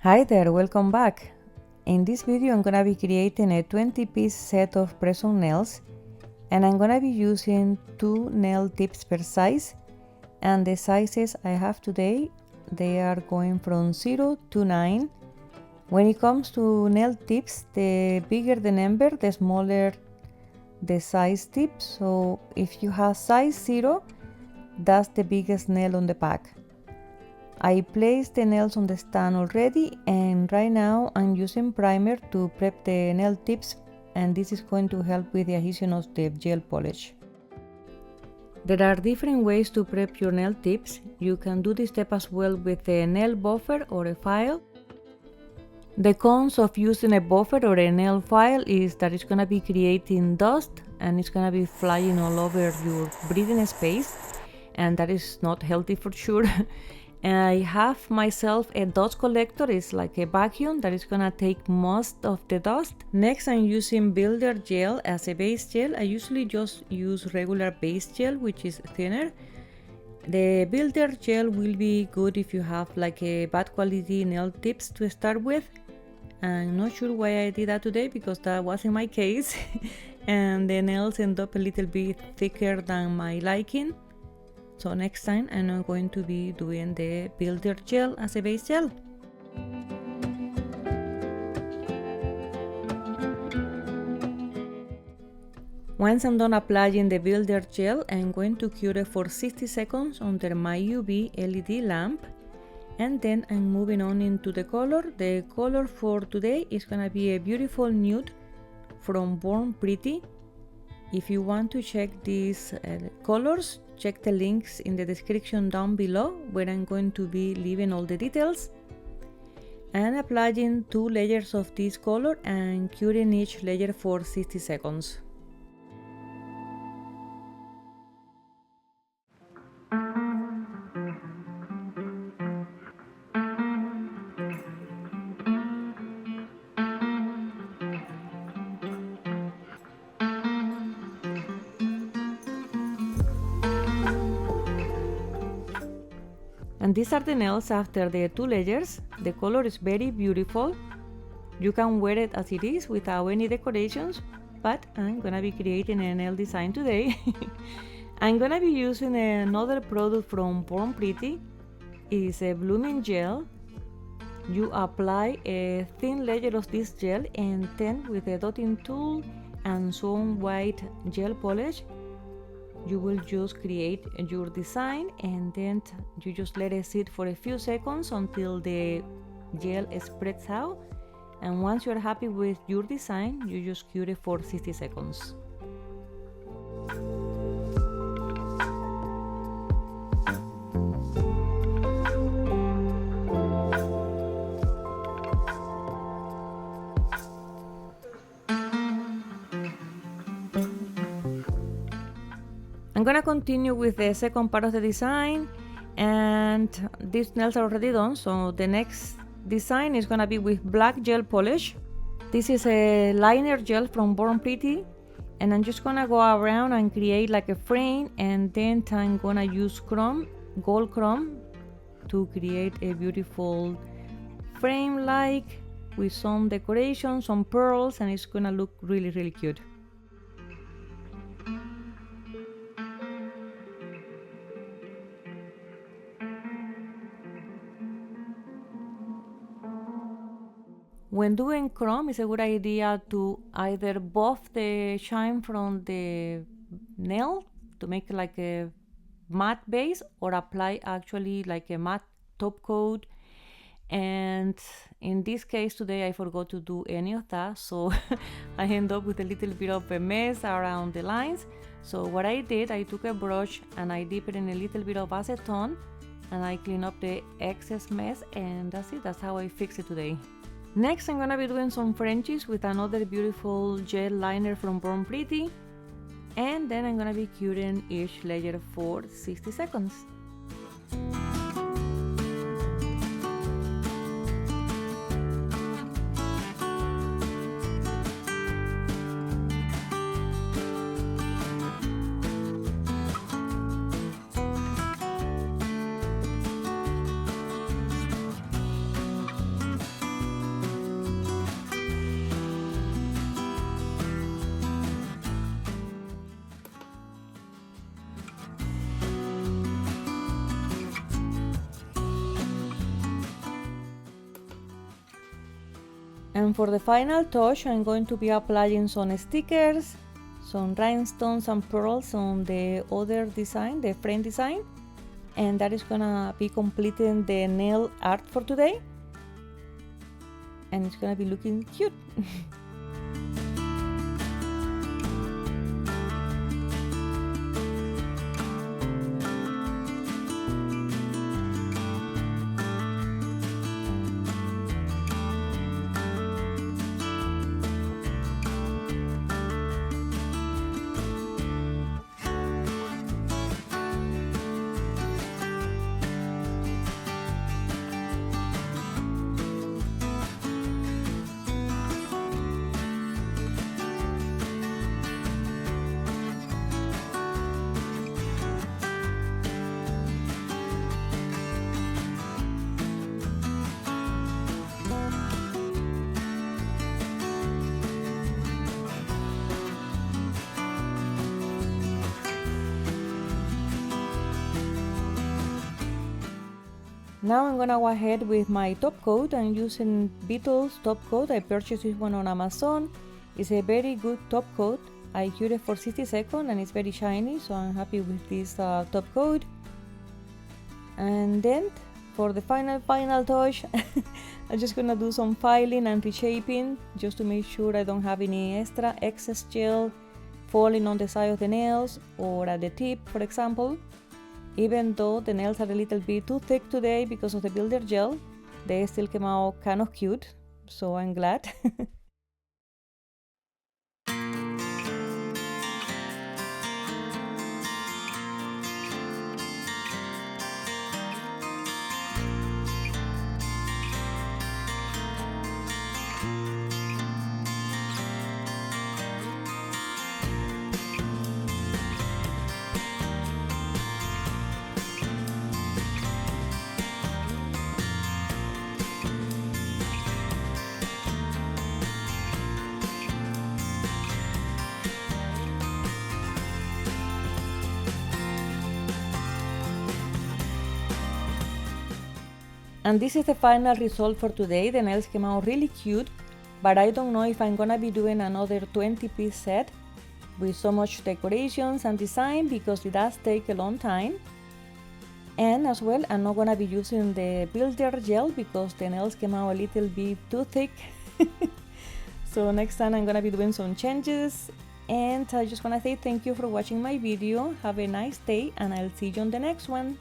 Hi there, welcome back. In this video I'm gonna be creating a 20-piece set of press-on nails, and I'm gonna be using 2 nail tips per size, and the sizes I have today, they are going from 0 to 9. When it comes to nail tips, the bigger the number, the smaller the size tip. So if you have size 0, that's the biggest nail on the pack. I placed the nails on the stand already, and right now I'm using primer to prep the nail tips, and this is going to help with the adhesion of the gel polish. There are different ways to prep your nail tips. You can do this step as well with a nail buffer or a file. The cons of using a buffer or a nail file is that it's going to be creating dust and it's going to be flying all over your breathing space, and that is not healthy for sure. I have myself a dust collector. It's like a vacuum that is gonna take most of the dust. Next, I'm using builder gel as a base gel. I usually just use regular base gel, which is thinner. The builder gel will be good if you have like a bad quality nail tips to start with. I'm not sure why I did that today, because that wasn't my case and the nails end up a little bit thicker than my liking. So next time I'm not going to be doing the builder gel as a base gel. Once I'm done applying the builder gel, I'm going to cure it for 60 seconds under my UV LED lamp, and then I'm moving on into the color. The color for today is gonna be a beautiful nude from Born Pretty. If you want to check these colors, check the links in the description down below, where I'm going to be leaving all the details. And applying 2 layers of this color and curing each layer for 60 seconds. And these are the nails after the 2 layers. The color is very beautiful. You can wear it as it is without any decorations, but I'm gonna be creating a nail design today. I'm gonna be using another product from Born Pretty. It's a blooming gel. You apply a thin layer of this gel, and then with a dotting tool and some white gel polish, you will just create your design, and then you just let it sit for a few seconds until the gel spreads out. And once you're happy with your design, you just cure it for 60 seconds. I'm gonna continue with the second part of the design, and these nails are already done, so the next design is gonna be with black gel polish. This is a liner gel from Born Pretty, and I'm just gonna go around and create like a frame, and then I'm gonna use gold chrome, to create a beautiful frame like with some decoration, some pearls, and it's gonna look really cute. When doing chrome, it's a good idea to either buff the shine from the nail to make it like a matte base, or apply actually like a matte top coat. And in this case today I forgot to do any of that, so I end up with a little bit of a mess around the lines. So what I did, I took a brush and I dipped it in a little bit of acetone, and I clean up the excess mess, and that's it. That's how I fix it today. Next, I'm gonna be doing some Frenchies with another beautiful gel liner from Born Pretty, and then I'm gonna be curing each layer for 60 seconds. And for the final touch, I'm going to be applying some stickers, some rhinestones and pearls on the other design, the frame design. And that is gonna be completing the nail art for today. And it's gonna be looking cute. Now I'm gonna go ahead with my top coat. I'm using Beetles top coat. I purchased this one on Amazon. It's a very good top coat. I cured it for 60 seconds and it's very shiny, so I'm happy with this top coat. And then for the final touch, I'm just gonna do some filing and reshaping just to make sure I don't have any extra excess gel falling on the side of the nails or at the tip, for example. Even though the nails are a little bit too thick today because of the builder gel, they still came out kind of cute, so I'm glad. And this is the final result for today. The nails came out really cute, but I don't know if I'm gonna be doing another 20-piece set with so much decorations and design because it does take a long time. And as well, I'm not gonna be using the builder gel because the nails came out a little bit too thick. So next time I'm gonna be doing some changes. And I just wanna say thank you for watching my video. Have a nice day and I'll see you on the next one.